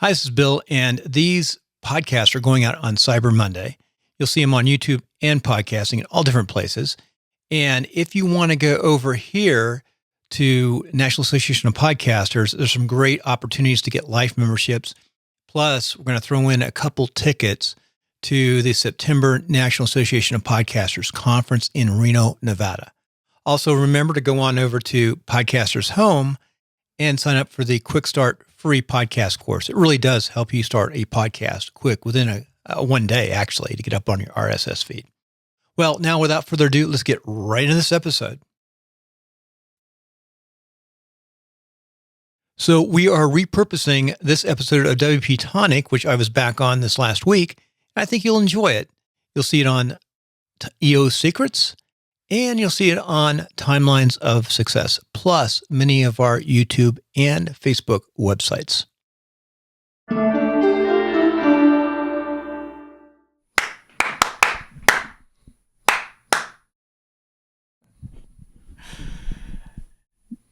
Hi, this is Bill, and these podcasts are going out on Cyber Monday. You'll see them on YouTube and podcasting in all different places. And if you want to go over here to National Association of Podcasters, there's some great opportunities to get life memberships. Plus, we're going to throw in a couple tickets to the September National Association of Podcasters Conference in Reno, Nevada. Also, remember to go on over to Podcasters Home and sign up for the Quick Start free podcast course. It really does help you start a podcast quick within a 1 day, actually, to get up on your RSS feed. Well, now without further ado, let's get right into this episode. So we are repurposing this episode of WP Tonic, which I was back on this last week. I think you'll enjoy it. You'll see it on EO Secrets, and you'll see it on Timelines of Success, plus many of our YouTube and Facebook websites.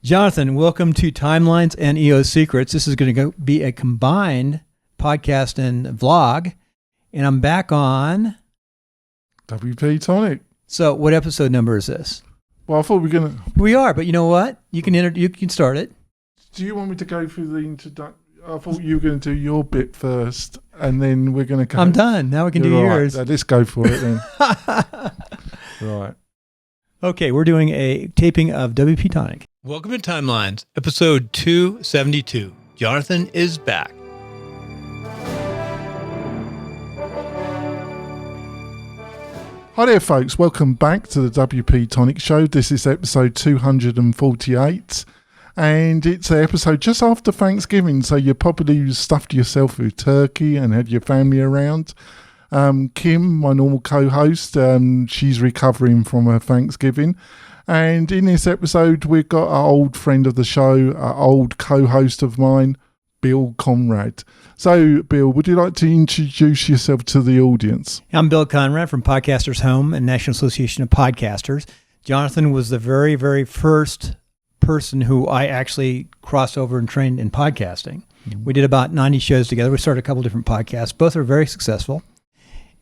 Jonathan, welcome to Timelines and EO Secrets. This is going to be a combined podcast and vlog, and I'm back on WP Tonic. So what episode number is this? Well, I thought We are, but you know what? You can start it. Do you want me to go through the introduction? I thought you were going to do your bit first, and then we're going to go. I'm done. Now we can do yours. Right. Let's go for it then. Right. Okay, we're doing a taping of WP Tonic. Welcome to Timelines, episode 272. Jonathan is back. Hi there, folks. Welcome back to the WP Tonic Show. This is episode 248, and it's an episode just after Thanksgiving, so you probably stuffed yourself with turkey and had your family around. Kim, my normal co-host, she's recovering from her Thanksgiving, and in this episode, we've got our old friend of the show, our old co-host of mine, Bill Conrad. So, Bill, would you like to introduce yourself to the audience? I'm Bill Conrad from Podcasters Home and National Association of Podcasters. Jonathan was the very, very first person who I actually crossed over and trained in podcasting. Mm-hmm. We did about 90 shows together. We started a couple different podcasts. Both are very successful.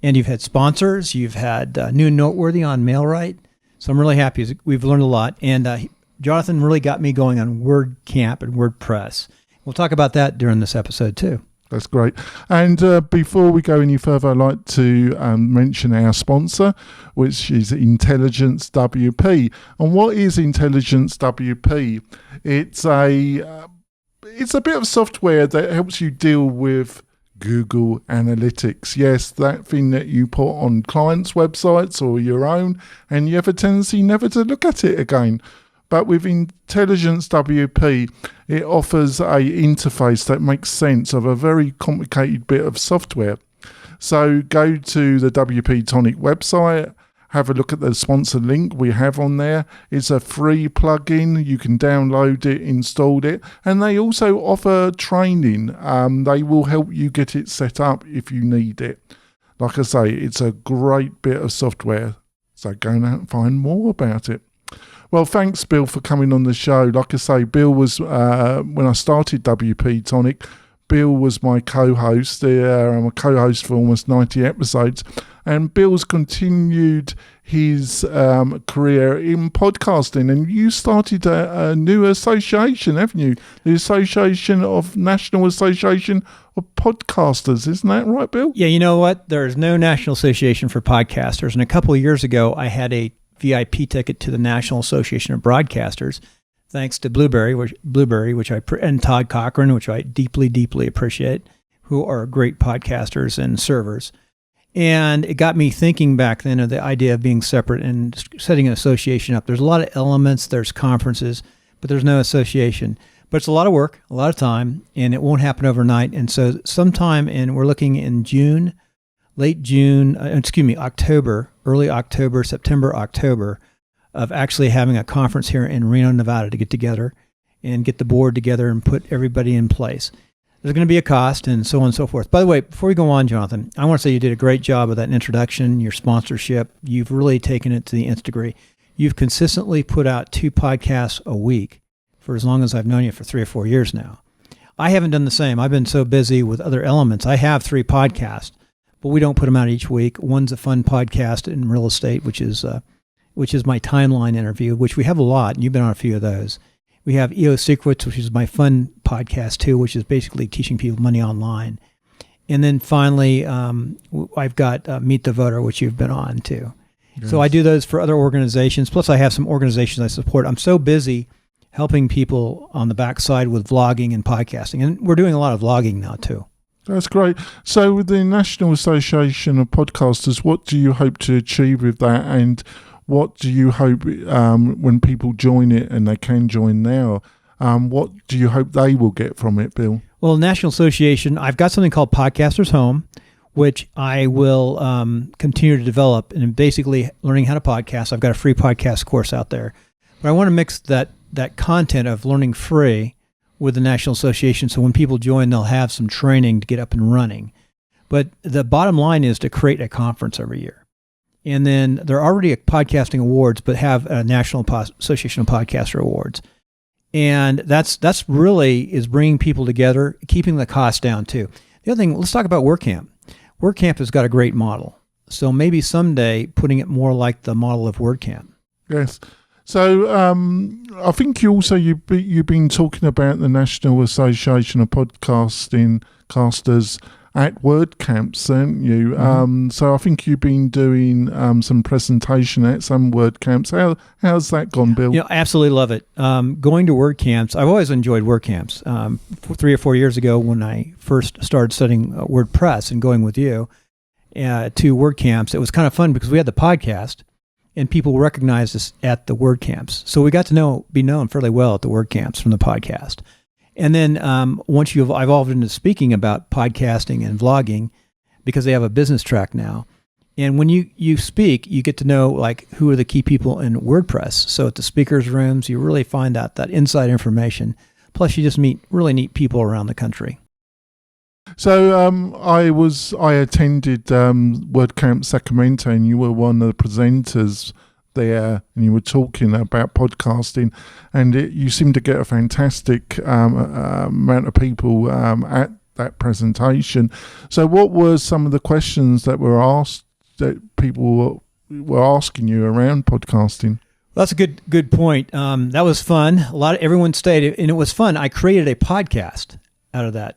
And you've had sponsors. You've had New and Noteworthy on MailRite. So I'm really happy. We've learned a lot. And Jonathan really got me going on WordCamp and WordPress. We'll talk about that during this episode too. That's great. And before we go any further, I'd like to mention our sponsor, which is Intelligence WP. And what is Intelligence WP? It's a bit of software that helps you deal with Google Analytics. Yes, that thing that you put on clients' websites or your own, and you have a tendency never to look at it again. But with Intelligence WP, it offers a interface that makes sense of a very complicated bit of software. So go to the WP Tonic website, have a look at the sponsor link we have on there. It's a free plugin. You can download it, install it, and they also offer training. They will help you get it set up if you need it. Like I say, it's a great bit of software. So go out and find more about it. Well, thanks, Bill, for coming on the show. Like I say, Bill was, when I started WP Tonic, Bill was my co-host. I'm a co-host for almost 90 episodes. And Bill's continued his career in podcasting. And you started a new association, haven't you? The National Association of Podcasters. Isn't that right, Bill? Yeah, you know what? There is no National Association for Podcasters. And a couple of years ago, I had a VIP ticket to the National Association of Broadcasters, thanks to Blueberry, and Todd Cochran, which I deeply, deeply appreciate, who are great podcasters and servers. And it got me thinking back then of the idea of being separate and setting an association up. There's a lot of elements, there's conferences, but there's no association. But it's a lot of work, a lot of time, and it won't happen overnight. And so we're looking in October, early October, September, October, of actually having a conference here in Reno, Nevada to get together and get the board together and put everybody in place. There's going to be a cost and so on and so forth. By the way, before we go on, Jonathan, I want to say you did a great job of that introduction, your sponsorship. You've really taken it to the nth degree. You've consistently put out 2 podcasts a week for as long as I've known you, for 3 or 4 years now. I haven't done the same. I've been so busy with other elements. I have 3 podcasts, but we don't put them out each week. One's a fun podcast in real estate, which is my timeline interview, which we have a lot, and you've been on a few of those. We have EO Secrets, which is my fun podcast too, which is basically teaching people money online. And then finally, I've got Meet the Voter, which you've been on too. Yes. So I do those for other organizations. Plus, I have some organizations I support. I'm so busy helping people on the backside with vlogging and podcasting. And we're doing a lot of vlogging now too. That's great. So with the National Association of Podcasters, what do you hope to achieve with that? And what do you hope when people join it, and they can join now, what do you hope they will get from it, Bill? Well, National Association, I've got something called Podcasters Home, which I will continue to develop, and basically learning how to podcast. I've got a free podcast course out there. But I want to mix that content of learning free with the National Association, so when people join, they'll have some training to get up and running. But the bottom line is to create a conference every year. And then there are already podcasting awards, but have a National Association of Podcaster Awards. And that's really is bringing people together, keeping the cost down too. The other thing, let's talk about WordCamp. WordCamp has got a great model. So maybe someday putting it more like the model of WordCamp. Yes. So I think you've been talking about the National Association of Podcasting Casters at WordCamps, haven't you? Mm-hmm. So I think you've been doing some presentation at some WordCamps. How's that gone, Bill? I absolutely love it. Going to WordCamps, I've always enjoyed WordCamps. 3 or 4 years ago, when I first started studying WordPress and going with you to WordCamps, it was kind of fun because we had the podcast, and people recognized us at the WordCamps. So we got to be known fairly well at the WordCamps from the podcast. And then once you've evolved into speaking about podcasting and vlogging, because they have a business track now, and when you speak, you get to know like who are the key people in WordPress. So at the speakers' rooms, you really find out that inside information. Plus, you just meet really neat people around the country. So I attended WordCamp Sacramento, and you were one of the presenters there, and you were talking about podcasting, and you seemed to get a fantastic amount of people at that presentation. So what were some of the questions that were asked that people were asking you around podcasting? Well, that's a good point. That was fun. Everyone stayed, and it was fun. I created a podcast out of that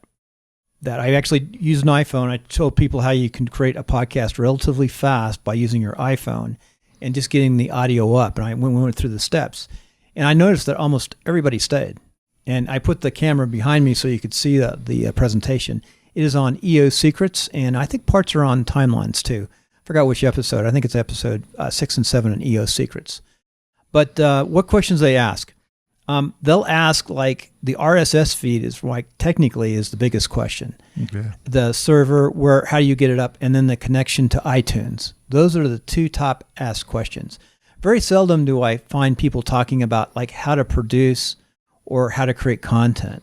I actually used an iPhone. I told people how you can create a podcast relatively fast by using your iPhone and just getting the audio up. And we went through the steps. And I noticed that almost everybody stayed. And I put the camera behind me so you could see the presentation. It is on EO Secrets, and I think parts are on Timelines too. I forgot which episode. I think it's episode 6 and 7 on EO Secrets. But what questions they ask? They'll ask, like, the RSS feed is technically is the biggest question. Okay. The server, how do you get it up? And then the connection to iTunes. Those are the 2 top asked questions. Very seldom do I find people talking about like how to produce or how to create content,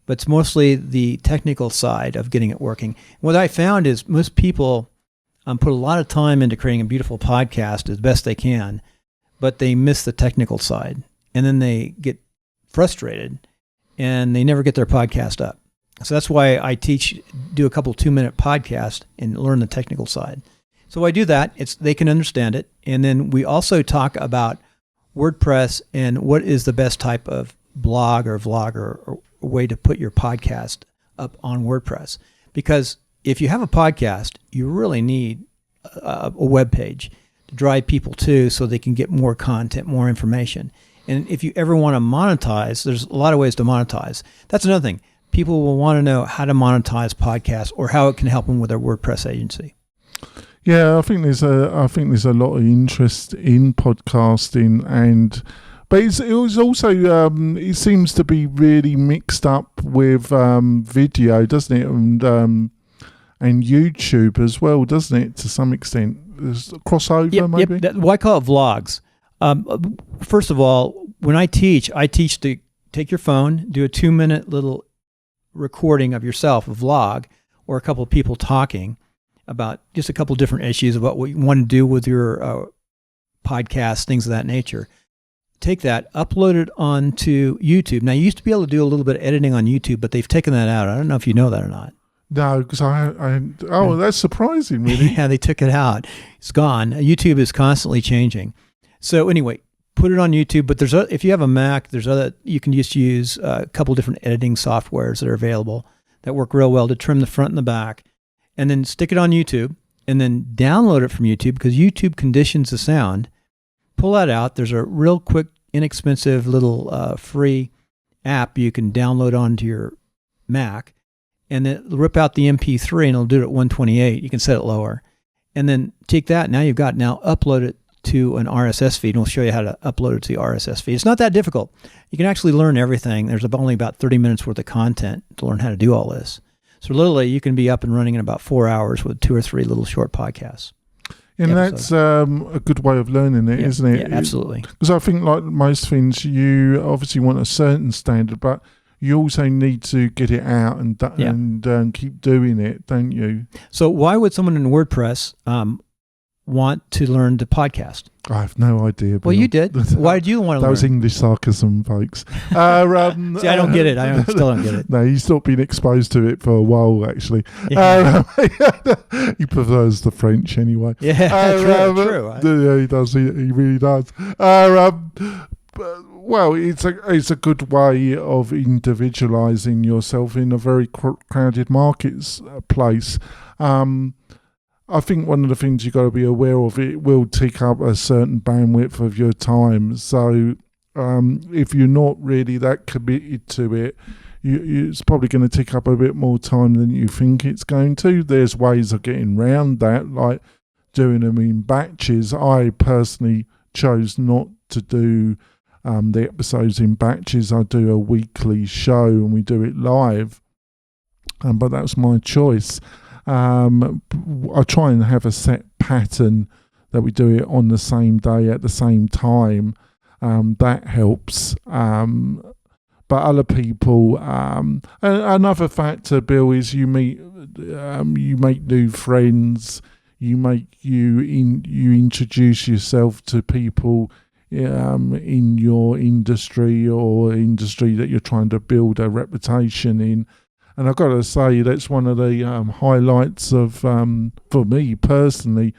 but it's mostly the technical side of getting it working. What I found is most people put a lot of time into creating a beautiful podcast as best they can, but they miss the technical side. And then they get frustrated and they never get their podcast up. So that's why I do a couple 2-minute podcasts and learn the technical side. So I do that. They can understand it. And then we also talk about WordPress and what is the best type of blog or vlog or way to put your podcast up on WordPress. Because if you have a podcast, you really need a web page to drive people to so they can get more content, more information. And if you ever want to monetize, there's a lot of ways to monetize. That's another thing. People will want to know how to monetize podcasts or how it can help them with their WordPress agency. Yeah, I think there's a lot of interest in podcasting, but it was also it seems to be really mixed up with video, doesn't it, and YouTube as well, doesn't it, to some extent? There's a crossover, maybe. Yep. Why call it vlogs? First of all, when I teach to take your phone, do a 2-minute little recording of yourself, a vlog, or a couple of people talking about just a couple of different issues about what you want to do with your podcast, things of that nature. take that, upload it onto YouTube. Now, you used to be able to do a little bit of editing on YouTube, but they've taken that out. I don't know if you know that or not. No, because that's surprising, really. Yeah, they took it out. It's gone. YouTube is constantly changing. So anyway, put it on YouTube. But if you have a Mac, you can just use a couple different editing softwares that are available that work real well to trim the front and the back, and then stick it on YouTube, and then download it from YouTube because YouTube conditions the sound. Pull that out. There's a real quick, inexpensive little free app you can download onto your Mac, and then rip out the MP3, and it'll do it at 128. You can set it lower, and then take that. Now upload it to an RSS feed, and we'll show you how to upload it to the RSS feed. It's not that difficult. You can actually learn everything. There's only about 30 minutes worth of content to learn how to do all this. So literally, you can be up and running in about 4 hours with 2 or 3 little short podcasts. And that's a good way of learning it, isn't it? Yeah, absolutely. Because I think, like most things, you obviously want a certain standard, but you also need to get it out and keep doing it, don't you? So why would someone in WordPress want to learn to podcast? I have no idea. Well, you did. Why did you want to learn? That was English sarcasm, folks. See, I don't get it. I still don't get it. No, he's not been exposed to it for a while, actually. Yeah. He prefers the French anyway. Yeah, true. Yeah, he does. He really does. Well, it's a good way of individualising yourself in a very crowded marketplace. I think one of the things you've got to be aware of, it will take up a certain bandwidth of your time. So if you're not really that committed to it, it's probably going to take up a bit more time than you think it's going to. There's ways of getting around that, like doing them in batches. I personally chose not to do the episodes in batches. I do a weekly show and we do it live, but that's my choice. I try and have a set pattern that we do it on the same day at the same time. That helps. But other people, another factor, Bill, is you make new friends. You introduce yourself to people in your industry or industry that you're trying to build a reputation in. And I've got to say, that's one of the highlights of, for me personally,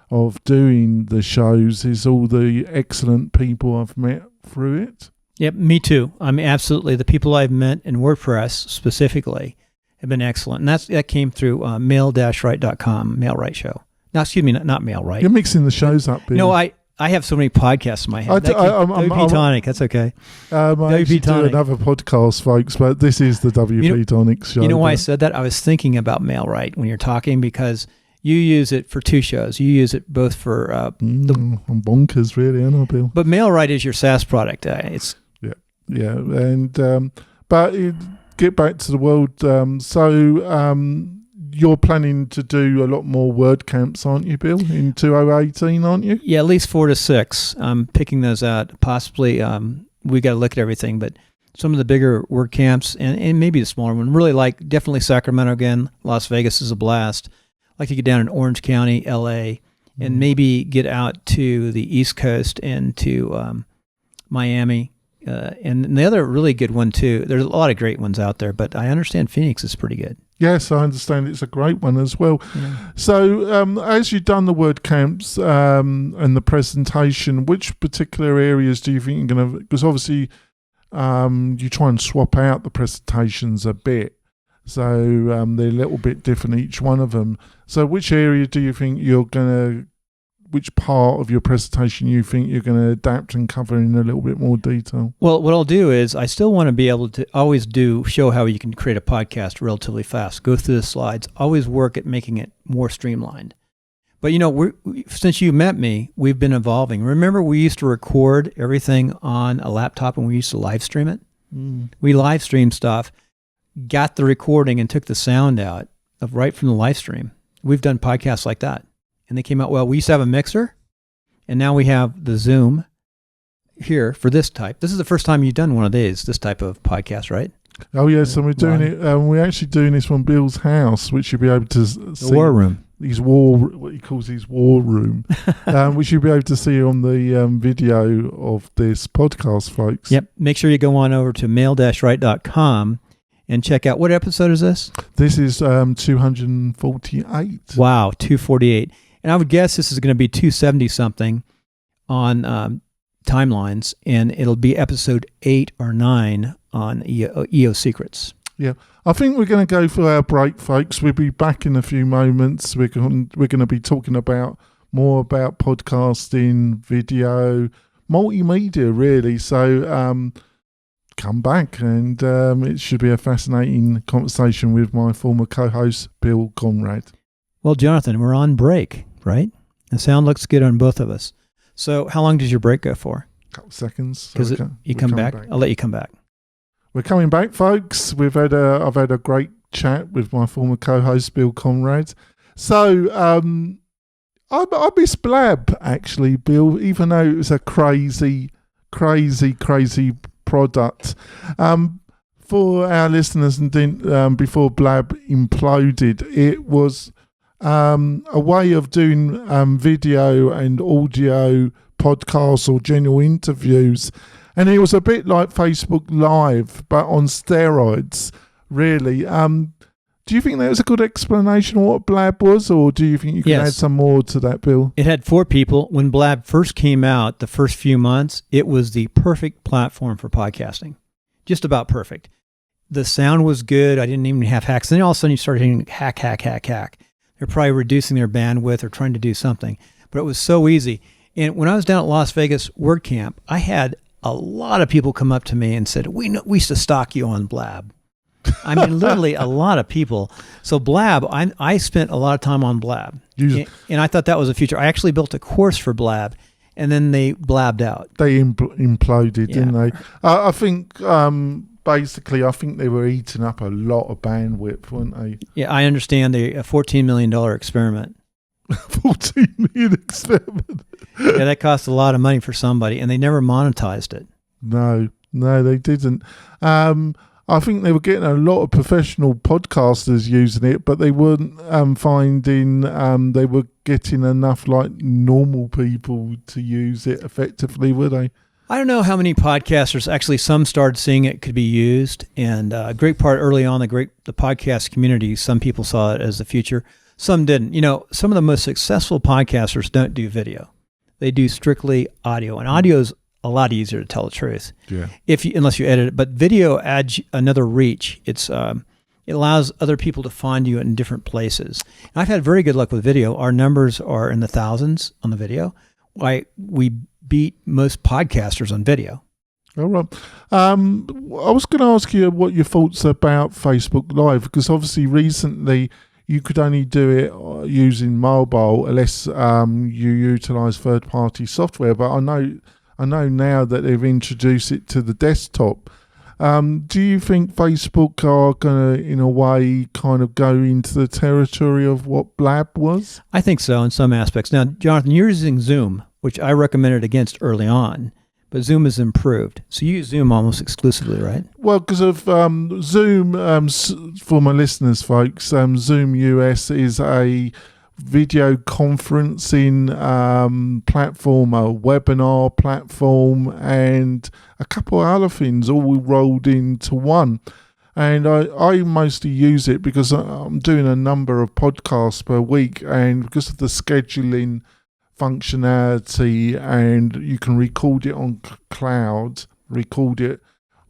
of doing the shows is all the excellent people I've met through it. Yep, me too. I mean, absolutely. The people I've met in WordPress specifically have been excellent. And that came through mail-right.com, Mail-Right Show. No, excuse me, not Mail-Right. You're mixing the shows up, Bill. No, I have so many podcasts in my head. WP Tonic, that's okay. I actually do another podcast, folks, but this is the WP Tonic show. You know why I said that? I was thinking about Mail-Right when you're talking because you use it for 2 shows. You use it both for... I'm bonkers, really, aren't I, Bill? But Mail-Right is your SaaS product. Yeah, and but get back to the world. You're planning to do a lot more WordCamps, aren't you, Bill, in 2018, aren't you? Yeah, at least 4 to 6. I'm picking those out. Possibly, we got to look at everything, but some of the bigger WordCamps and maybe the smaller one. Definitely Sacramento again. Las Vegas is a blast. I'd like to get down in Orange County, LA, and maybe get out to the East Coast and to Miami. And the other really good one, too, there's a lot of great ones out there, but I understand Phoenix is pretty good. Yes, I understand it's a great one as well. Yeah. So as you've done the WordCamps and the presentation, which particular areas do you think you're going to... Because obviously you try and swap out the presentations a bit. So they're a little bit different, each one of them. So which area do you think you're going to... Which part of your presentation you think you're going to adapt and cover in a little bit more detail? Well, what I'll do is I still want to be able to always show how you can create a podcast relatively fast. Go through the slides. Always work at making it more streamlined. But, since you met me, we've been evolving. Remember, we used to record everything on a laptop and we used to live stream it? We live streamed stuff, got the recording and took the sound out right from the live stream. We've done podcasts like that. And they came out well. We used to have a mixer, and now we have the Zoom here for this type. This is the first time you've done one of these, this type of podcast, right? Oh, yes, and we're doing it. We're actually doing this from Bill's house, which you'll be able to see. The War Room. what he calls his war room, which you'll be able to see on the video of this podcast, folks. Yep. Make sure you go on over to mail-right.com and check out, what episode is this? This is 248. Wow, 248. And I would guess this is going to be 270 something on timelines, and it'll be episode 8 or 9 on EO Secrets. Yeah, I think we're going to go for our break, folks. We'll be back in a few moments. We're going to be talking more about podcasting, video, multimedia, really. So come back, and it should be a fascinating conversation with my former co-host, Bill Conrad. Well, Jonathan, we're on break, right? The sound looks good on both of us. So how long does your break go for? A couple seconds. Because you come back? I'll let you come back. We're coming back, folks. I've had a great chat with my former co-host, Bill Conrad. So I miss Blab, actually, Bill, even though it was a crazy product. For our listeners, and before Blab imploded, it was a way of doing video and audio podcasts or general interviews. And it was a bit like Facebook Live, but on steroids, really. Do you think that was a good explanation of what Blab was, or do you think you can add some more to that, Bill? It had 4 people. When Blab first came out, the first few months, it was the perfect platform for podcasting. Just about perfect. The sound was good. I didn't even have hacks. Then all of a sudden you started hearing hack. They're probably reducing their bandwidth or trying to do something. But it was so easy. And when I was down at Las Vegas WordCamp, I had a lot of people come up to me and said, we used to stalk you on Blab. I mean, literally a lot of people. So Blab, I spent a lot of time on Blab. And I thought that was a future. I actually built a course for Blab, and then they blabbed out. They imploded, didn't they? I think, basically, I think they were eating up a lot of bandwidth, weren't they? Yeah, I understand. A $14 million experiment. 14 million experiment. Yeah, that cost a lot of money for somebody, and they never monetized it. No, they didn't. I think they were getting a lot of professional podcasters using it, but they weren't finding they were getting enough like normal people to use it effectively, were they? I don't know how many podcasters, actually some started seeing it could be used, and a great part early on, the podcast community, some people saw it as the future. Some didn't. Some of the most successful podcasters don't do video. They do strictly audio, and audio is a lot easier to tell the truth. Yeah. Unless you edit it. But video adds another reach. It allows other people to find you in different places. And I've had very good luck with video. Our numbers are in the thousands on the video. We beat most podcasters on video. All right. I was going to ask you what your thoughts about Facebook Live, because obviously recently you could only do it using mobile unless you utilize third-party software. But I know now that they've introduced it to the desktop. Do you think Facebook are going to, in a way, kind of go into the territory of what Blab was? I think so in some aspects. Now, Jonathan, you're using Zoom, which I recommended against early on. But Zoom has improved. So you use Zoom almost exclusively, right? Well, because of Zoom, for my listeners, folks, Zoom US is a video conferencing platform, a webinar platform, and a couple of other things all rolled into one. And I mostly use it because I'm doing a number of podcasts per week, and because of the scheduling functionality, and you can record it on cloud, record it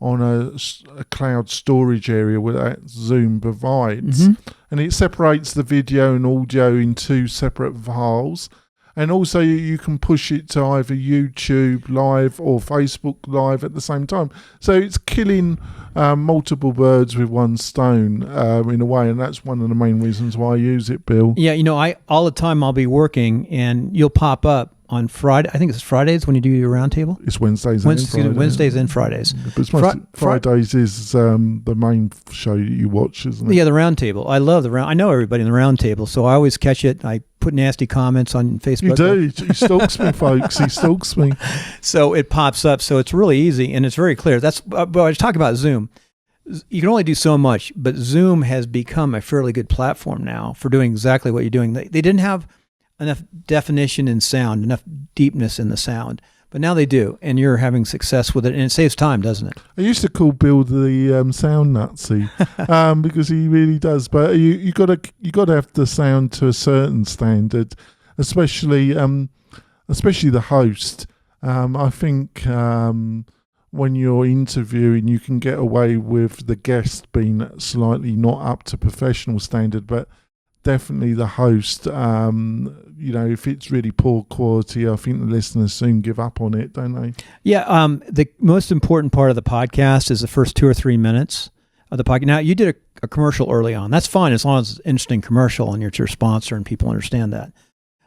on a cloud storage area that Zoom provides. Mm-hmm. And it separates the video and audio in 2 separate files. And also you can push it to either YouTube Live or Facebook Live at the same time. So it's killing multiple birds with one stone in a way. And that's one of the main reasons why I use it, Bill. Yeah, all the time I'll be working and you'll pop up on Friday. I think it's Fridays when you do your roundtable. It's Wednesdays and Fridays. Wednesdays and Fridays. But Fridays is the main show you watch, isn't it? Yeah, the roundtable. I love the round. I know everybody in the roundtable, so I always catch it. I put nasty comments on Facebook. You do. He stalks me, folks. He stalks me. So it pops up. So it's really easy and it's very clear. That's. But I was talking about Zoom. you can only do so much, but Zoom has become a fairly good platform now for doing exactly what you're doing. They didn't have enough definition in sound, enough deepness in the sound, but now they do, and you're having success with it, and it saves time, doesn't it? I used to call Bill the sound Nazi because he really does. But you got to have the sound to a certain standard, especially the host. I think when you're interviewing, you can get away with the guest being slightly not up to professional standard, but definitely the host. If it's really poor quality, I think the listeners soon give up on it, don't they? Yeah. The most important part of the podcast is the first 2 or 3 minutes of the podcast. Now, you did a commercial early on. That's fine as long as it's an interesting commercial and you're your sponsor and people understand that.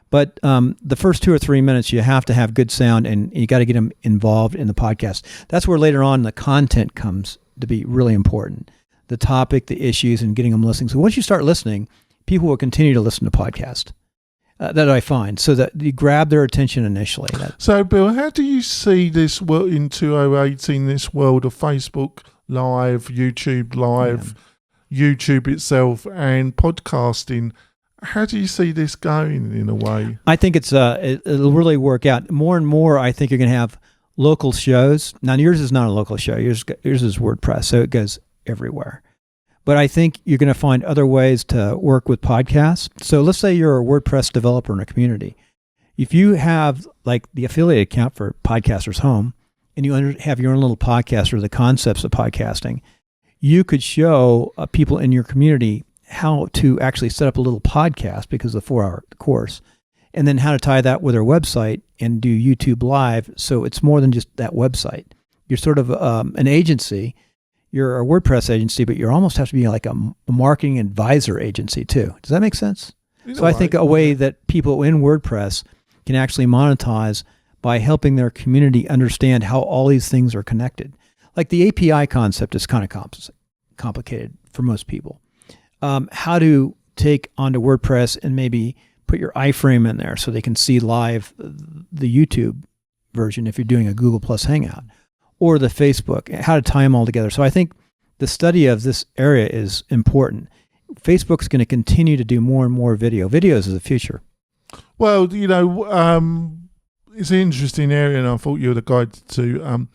But the first 2 or 3 minutes, you have to have good sound, and you got to get them involved in the podcast. That's where later on the content comes to be really important. The topic, the issues, and getting them listening. So once you start listening, people will continue to listen to podcasts. That I find, so that you grab their attention initially. So, Bill, how do you see this world in 2018, this world of Facebook Live, YouTube Live, YouTube itself, and podcasting? How do you see this going in a way? I think it'll really work out. More and more, I think you're going to have local shows. Now, yours is not a local show. Yours is WordPress, so it goes everywhere. But I think you're going to find other ways to work with podcasts. So let's say you're a WordPress developer in a community. If you have like the affiliate account for Podcasters Home, and you have your own little podcast or the concepts of podcasting, you could show people in your community how to actually set up a little podcast because of the 4-hour course, and then how to tie that with their website and do YouTube Live. So it's more than just that website. You're sort of an agency. You're a WordPress agency, but you almost have to be like a marketing advisor agency too. Does that make sense? So I think a way that people in WordPress can actually monetize by helping their community understand how all these things are connected. Like the API concept is kind of complicated for most people. How to take onto WordPress and maybe put your iframe in there so they can see live the YouTube version if you're doing a Google Plus Hangout, or the Facebook, how to tie them all together. So I think the study of this area is important. Facebook's going to continue to do more and more video. Videos is the future. Well, it's an interesting area, and I thought you were the guy to.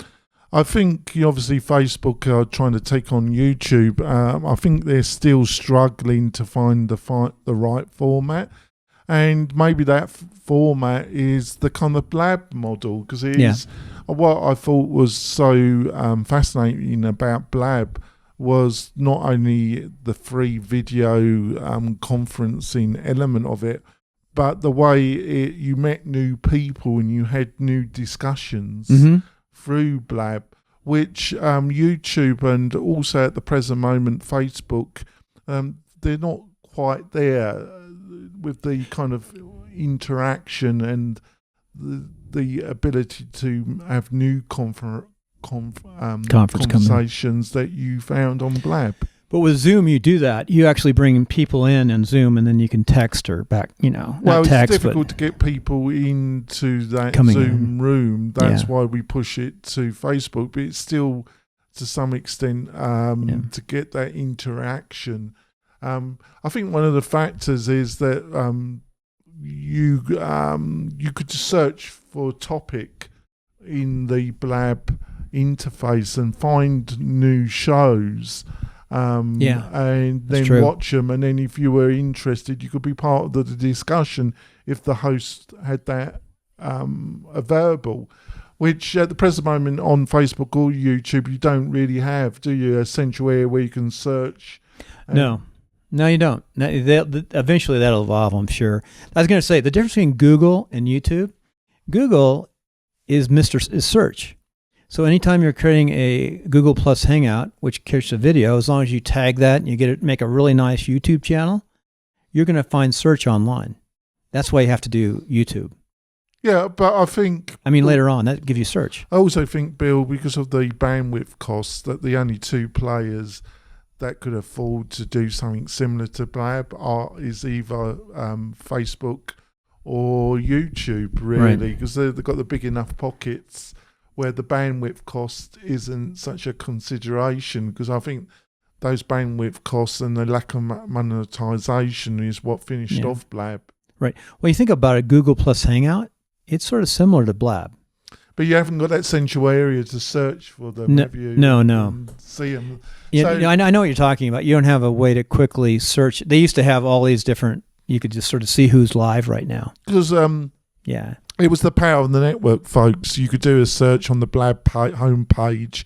I think obviously Facebook are trying to take on YouTube. I think they're still struggling to find the right format, and maybe that format is the kind of Blab model, because it is what I thought was so fascinating about Blab was not only the free video conferencing element of it, but the way you met new people and you had new discussions through Blab, which YouTube and also at the present moment Facebook, they're not quite there with the kind of interaction and the ability to have new conversations that you found on Blab. But with Zoom, you do that. You actually bring people in Zoom, and then you can text or back, Well, it's difficult to get people into that Zoom room. That's why we push it to Facebook. But it's still, to some extent, to get that interaction. I think one of the factors is that you could search for a topic in the Blab interface and find new shows. And then watch them, and then if you were interested, you could be part of the discussion if the host had that available, which at the present moment on Facebook or YouTube you don't really have, do you? A central area where you can search. No, you don't. Eventually that'll evolve, I'm sure. I was going to say the difference between Google and YouTube. Google is search. So anytime you're creating a Google Plus Hangout, which carries a video, as long as you tag that and you make a really nice YouTube channel, you're going to find search online. That's why you have to do YouTube. Yeah, but I think... later on, that gives you search. I also think, Bill, because of the bandwidth costs, that the only two players that could afford to do something similar to Blab is either Facebook or YouTube, really, because they've got the big enough pockets where the bandwidth cost isn't such a consideration, because I think those bandwidth costs and the lack of monetization is what finished off Blab. Right. Well, you think about it, Google plus Hangout, it's sort of similar to Blab. But you haven't got that central area to search for them, have you? No. And see them. Yeah, I know what you're talking about. You don't have a way to quickly search. They used to have all these different, you could just sort of see who's live right now. Because it was the power of the network, folks. You could do a search on the Blab homepage,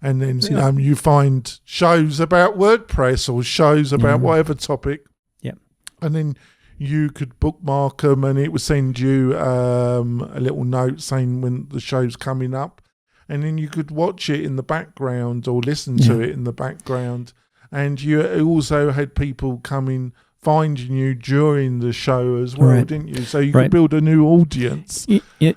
and then you find shows about WordPress or shows about whatever topic. Yeah. And then you could bookmark them, and it would send you a little note saying when the show's coming up, and then you could watch it in the background or listen to it in the background. And you also had people coming finding you during the show as well, didn't you? So you could build a new audience,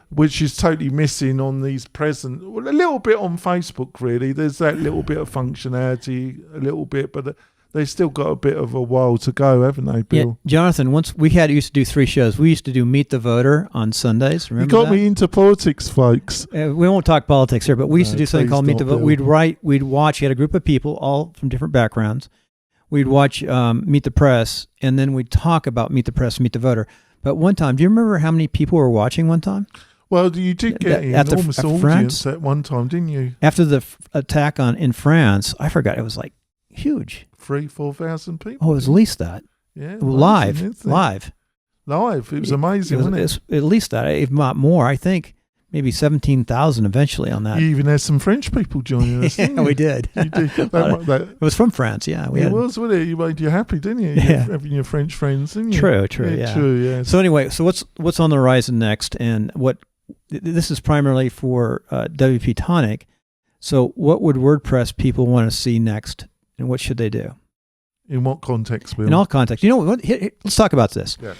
which is totally missing on these present. Well, a little bit on Facebook, really. There's that little bit of functionality, a little bit, but they've still got a bit of a while to go, haven't they, Bill? Yeah, Jonathan, once we used to do 3 shows. We used to do Meet the Voter on Sundays. Remember You got me into politics, folks. We won't talk politics here, but we used to do something called Meet the Voter. We'd watch. You had a group of people, all from different backgrounds. We'd watch Meet the Press, and then we'd talk about Meet the Press, Meet the Voter. But one time, do you remember how many people were watching one time? Well, you did get an enormous audience at one time, didn't you? After the attack in France, I forgot, it was like huge. 3,000-4,000 people. Oh, it was at least that. Yeah. Live. It was amazing, wasn't it? At least that, if not more. I think maybe 17,000 eventually on that. You even had some French people joining us, didn't you? We did. You did. It was from France, yeah. Wasn't it? You made you happy, didn't you? Yeah. Having your French friends, didn't you? True, yeah. True, yeah. So anyway, what's on the horizon next, and this is primarily for WP Tonic. So what would WordPress people want to see next, and what should they do? In what context, Bill? In all contexts. You know what? Let's talk about this. Yeah.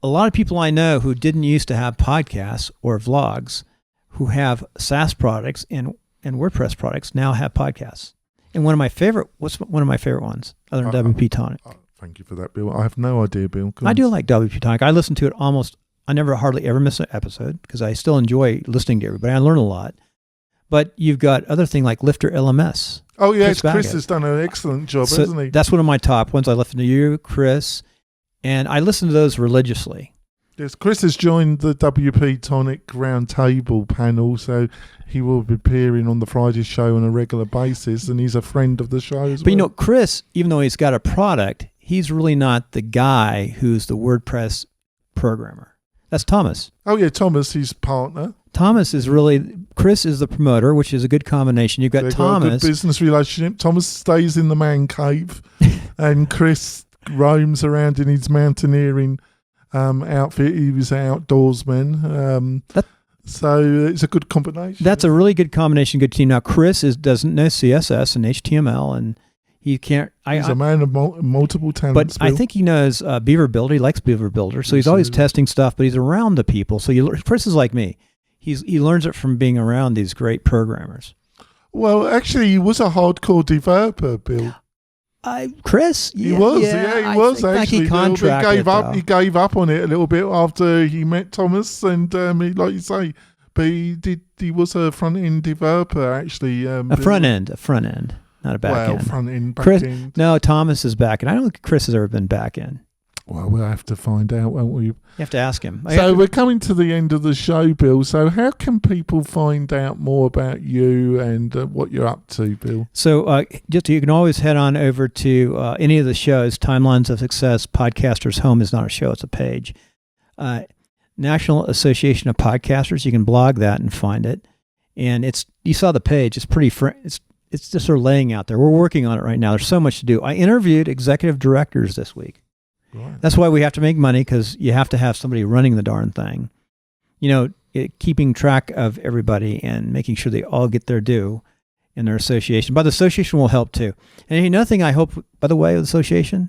A lot of people I know who didn't used to have podcasts or vlogs, who have SaaS products and WordPress products, now have podcasts. And what's one of my favorite ones, other than WP Tonic? Thank you for that, Bill. I have no idea, Bill. I do like WP Tonic. I listen to it I never hardly ever miss an episode because I still enjoy listening to everybody. I learn a lot. But you've got other things like Lifter LMS. Oh, yes. Chris has done an excellent job, hasn't he? That's one of my top ones. I listen to you, Chris, and I listen to those religiously. Yes, Chris has joined the WP Tonic Roundtable panel, so he will be appearing on the Friday show on a regular basis, and he's a friend of the show as well. But you know, Chris, even though he's got a product, he's really not the guy who's the WordPress programmer. That's Thomas. Oh, yeah, Thomas, his partner. Thomas is Chris is the promoter, which is a good combination. You've got Thomas. Got a good business relationship. Thomas stays in the man cave, and Chris roams around in his mountaineering outfit. He was an outdoorsman. So it's a good combination. That's a really good combination, good team. Now, Chris doesn't know CSS and HTML, and he can't. He's a man of multiple talents. But I think he knows Beaver Builder. He likes Beaver Builder, so he's always testing stuff, but he's around the people. So Chris is like me. He learns it from being around these great programmers. Well, actually, he was a hardcore developer, Bill. Chris, he was actually. He gave up on it a little bit after he met Thomas, and like you say, but he was a front end developer actually. A front end, not a back end. Front end, back end. No, Thomas is back end. I don't think Chris has ever been back end. Well, we'll have to find out, won't we? You have to ask him. So we're coming to the end of the show, Bill. So how can people find out more about you and what you're up to, Bill? So you can always head on over to any of the shows. Timelines of Success, Podcasters Home is not a show, it's a page. National Association of Podcasters, you can blog that and find it. And you saw the page. It's pretty it's just sort of laying out there. We're working on it right now. There's so much to do. I interviewed executive directors this week. Right. That's why we have to make money, because you have to have somebody running the darn thing. You know, keeping track of everybody and making sure they all get their due in their association. But the association will help too. And another thing I hope, by the way, of the association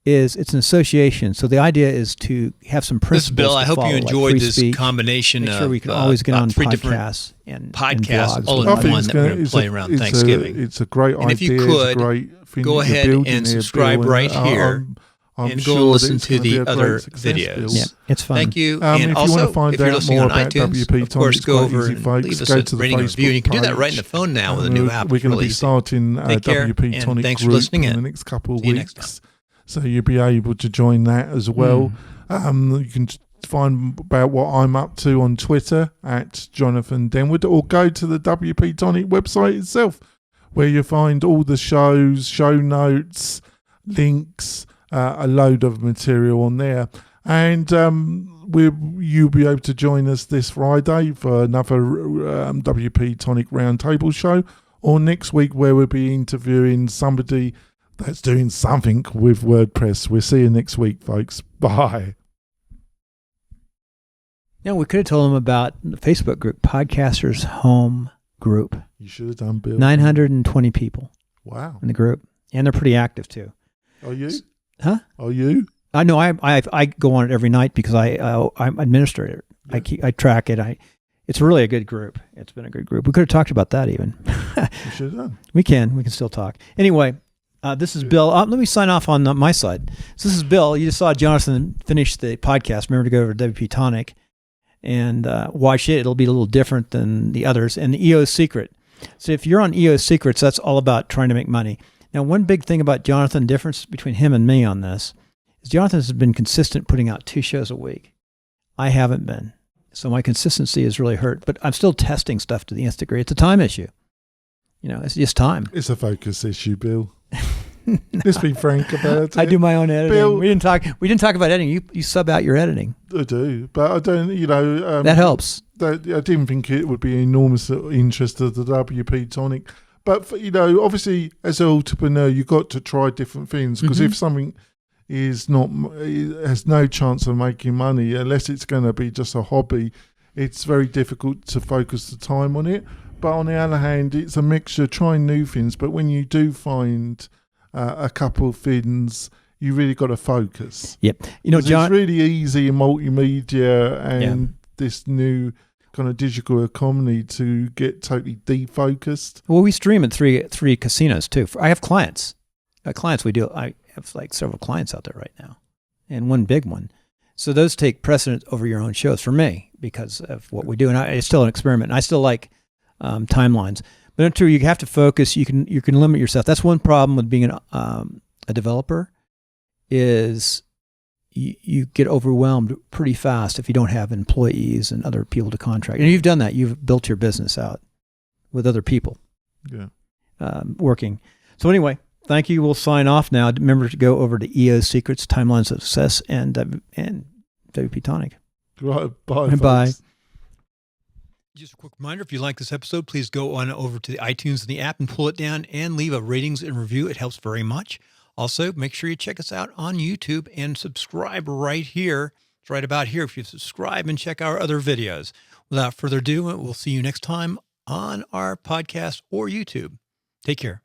is it's an association. So the idea is to have some principles. Bill, I hope follow, you enjoyed like this speech. combination Make sure of we can always get on three podcasts and podcasts blogs. all in one that we're going to play around Thanksgiving. It's a great idea. And if you could, it's a great thing go ahead and subscribe right here. and go and listen to the other videos. Yeah, it's fun. Thank you. And if also, you want to find if you're out listening more on about iTunes, WP of course, Tonic, go it's over quite easy, and folks. leave us Go a to the rating and review. And you can do that Facebook right in the phone now with a new app. We're going to be Really starting Take care, WP and Tonic thanks for group listening in in. the next couple of See you next weeks. So you'll be able to join that as well. You can find about what I'm up to on Twitter at Jonathan Denwood, or go to the WP Tonic website itself, where you find all the shows, show notes, links, a load of material on there. And you'll be able to join us this Friday for another WP Tonic Roundtable show, or next week where we'll be interviewing somebody that's doing something with WordPress. We'll see you next week, folks. Bye. Yeah, we could have told them about the Facebook group, Podcasters Home Group. You should have done, Bill. 920 people. Wow. In the group. And they're pretty active, too. Are you? Huh? Are you? I know. I go on it every night because I'm administrator. Yeah. I track it. It's really a good group. It's been a good group. We could have talked about that even. You should have done. We can still talk. Anyway, this is Bill. Let me sign off on my side. So this is Bill. You just saw Jonathan finish the podcast. Remember to go over to WP Tonic and watch it. It'll be a little different than the others. And the EO Secret. So if you're on EO Secrets, that's all about trying to make money. Now, one big thing about Jonathan, difference between him and me on this, is Jonathan has been consistent putting out 2 shows a week. I haven't been. So my consistency is really hurt. But I'm still testing stuff to the nth degree. It's a time issue. It's just time. It's a focus issue, Bill. Let's be frank about it. I do my own editing. Bill, we didn't talk about editing. You sub out your editing. I do, but I don't. That helps. I didn't think it would be enormous interest of the WP Tonic, but obviously, as an entrepreneur, you've got to try different things, because if something has no chance of making money, unless it's going to be just a hobby, it's very difficult to focus the time on it. But on the other hand, it's a mixture, trying new things. But when you do find a couple of things, you really got to focus. Yep. John, it's really easy in multimedia and this new kind of digital economy to get totally defocused. Well, we stream at three casinos too. I have clients. I have like several clients out there right now, and one big one. So those take precedence over your own shows for me because of what we do. And it's still an experiment. And I still like timelines. But in true, you have to focus. You can limit yourself. That's one problem with being a developer, is you get overwhelmed pretty fast if you don't have employees and other people to contract. And you've done that. You've built your business out with other people working. So anyway, thank you. We'll sign off now. Remember to go over to EO Secrets, Timelines of Success, and WP Tonic. Right, bye. Bye. Just a quick reminder, if you like this episode, please go on over to the iTunes and the app and pull it down and leave a ratings and review. It helps very much. Also, make sure you check us out on YouTube and subscribe right here. It's right about here. If you subscribe and check our other videos. Without further ado, we'll see you next time on our podcast or YouTube. Take care.